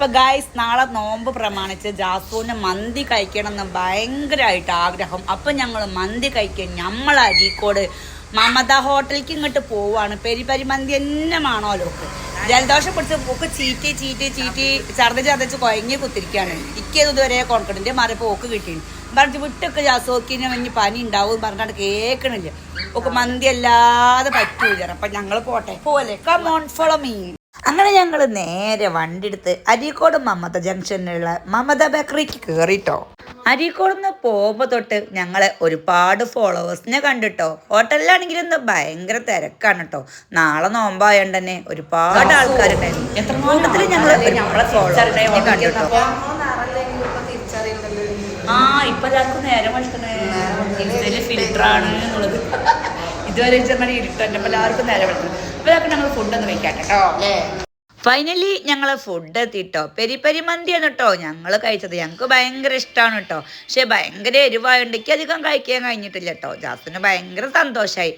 അപ്പൊ ഗായ്സ് നാളെ നോമ്പ് പ്രമാണിച്ച് ജാസൂന് മന്തി കഴിക്കണം എന്ന് ഭയങ്കരമായിട്ട് ആഗ്രഹം. അപ്പൊ ഞങ്ങൾ മന്തി കഴിക്കാൻ നമ്മൾ അരീക്കോട് മമത ഹോട്ടലിലേക്ക് ഇങ്ങോട്ട് പോവാണ്. പെരി പെരി മന്തി തന്നെ വേണമല്ലോ. ജലദോഷം പിടിച്ച് ഒക്കെ ചീറ്റി ചതച്ച് കുഴങ്ങി കുത്തിരിക്കുകയാണ്. ഇക്കത് ഇതുവരെ കോൺഫിഡന്റ് മാറിയപ്പോ ഓക്ക് കിട്ടിയിരുന്നു. പറഞ്ഞു വിട്ടൊക്കെ ജാസോക്കിന് വലിയ പനി ഉണ്ടാവും പറഞ്ഞാണ്ട് കേൾക്കണില്ല. ഒക്കെ മന്തി അല്ലാതെ പറ്റൂല. അപ്പൊ ഞങ്ങൾ പോട്ടെ പോലെ കമോൺ ഫോളോ മീ. അങ്ങനെ ഞങ്ങൾ നേരെ വണ്ടി എടുത്ത് അരീക്കോട് മമത ജംഗ്ഷനിലുള്ള മമത ബേക്കറിക്ക് കയറിട്ടോ. അരീക്കോട് നിന്ന് പോകുമ്പോൾ തൊട്ട് ഞങ്ങളെ ഒരുപാട് ഫോളോവേഴ്സിനെ കണ്ടിട്ടോ. ഹോട്ടലിലാണെങ്കിൽ ഇന്ന് ഭയങ്കര തിരക്കാണ് കേട്ടോ. നാളെ നോമ്പായോണ്ട് തന്നെ ഒരുപാട് ആൾക്കാരുണ്ടായിരുന്നു. കൂട്ടത്തിൽ ഞങ്ങളെ ഫോളോവേഴ്സിനെ കണ്ടിട്ടോ. ഇപ്പൊ എല്ലാവർക്കും നേരം വിളിക്കണേ ഫിൽറ്ററാണ് എന്നുള്ളത്. ഇതുവരെ ഇരുട്ടന്നെ എല്ലാവർക്കും നേരം വിളിക്കുന്നത്. അപ്പൊ ഇതൊക്കെ ഞങ്ങൾ ഫുഡൊന്ന് വെക്കാം കേട്ടോ. ഫൈനലി ഞങ്ങൾ ഫുഡ് എത്തിട്ടോ. പെരി പെരി മന്തിയാണ് കേട്ടോ ഞങ്ങൾ കഴിച്ചത്. ഞങ്ങൾക്ക് ഭയങ്കര ഇഷ്ടമാണ് കേട്ടോ. പക്ഷെ ഭയങ്കര എരിവായോണ്ട് എനിക്ക് അധികം കഴിക്കാൻ കഴിഞ്ഞിട്ടില്ല കേട്ടോ. ജാസ്മിന് ഭയങ്കര സന്തോഷമായി.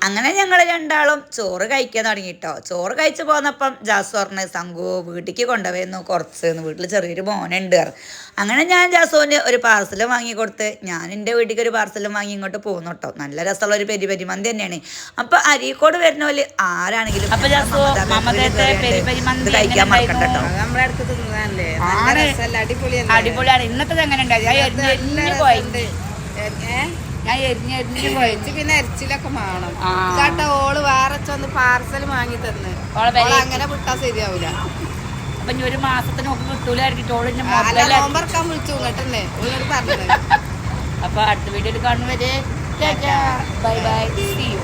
അങ്ങനെ ഞങ്ങൾ രണ്ടാളും ചോറ് കഴിക്കാൻ തുടങ്ങിട്ടോ. ചോറ് കഴിച്ച് പോന്നപ്പം ജാസ് പറഞ്ഞ് സംഘു വീട്ടിലേക്ക് കൊണ്ടുപോയിരുന്നു കുറച്ച്. വീട്ടിൽ ചെറിയൊരു മോനുണ്ട്. അങ്ങനെ ഞാൻ ജാസുവിന് ഒരു പാർസലും വാങ്ങിക്കൊടുത്ത് ഞാൻ എൻ്റെ വീട്ടിലേക്ക് ഒരു പാർസലും വാങ്ങി ഇങ്ങോട്ട് പോകുന്നു കേട്ടോ. നല്ല രസമുള്ള ഒരു പെരി പെരി മന്തി തന്നെയാണ്. അപ്പൊ അരീക്കോട് വരുന്ന പോലെ ആരാണെങ്കിലും കഴിക്കാൻ മറക്കണ്ട കേട്ടോ. അടിപൊളിയാണ്. ഇന്നത്തെ എങ്ങനെ ഞാൻ എരിഞ്ഞു പോയിച്ച് പിന്നെ എരിച്ചിലൊക്കെ വേണം കേട്ടോ. ഓള് വേറെ ഒന്ന് പാർസൽ വാങ്ങി തന്ന് അങ്ങനെ വിട്ടാ ശരിയാവൂല. അപ്പൊ ഇനി ഒരു മാസത്തിന് ഒക്കെ കിട്ടൂലായിരിക്കും. നോമ്പറക്കാൻ വിളിച്ചു കേട്ടല്ലേ ഓളോട് പറഞ്ഞത്. അപ്പൊ അടുത്ത വീഡിയോയിൽ കാണുന്നവരെ ബൈ ബൈ, സീ യു.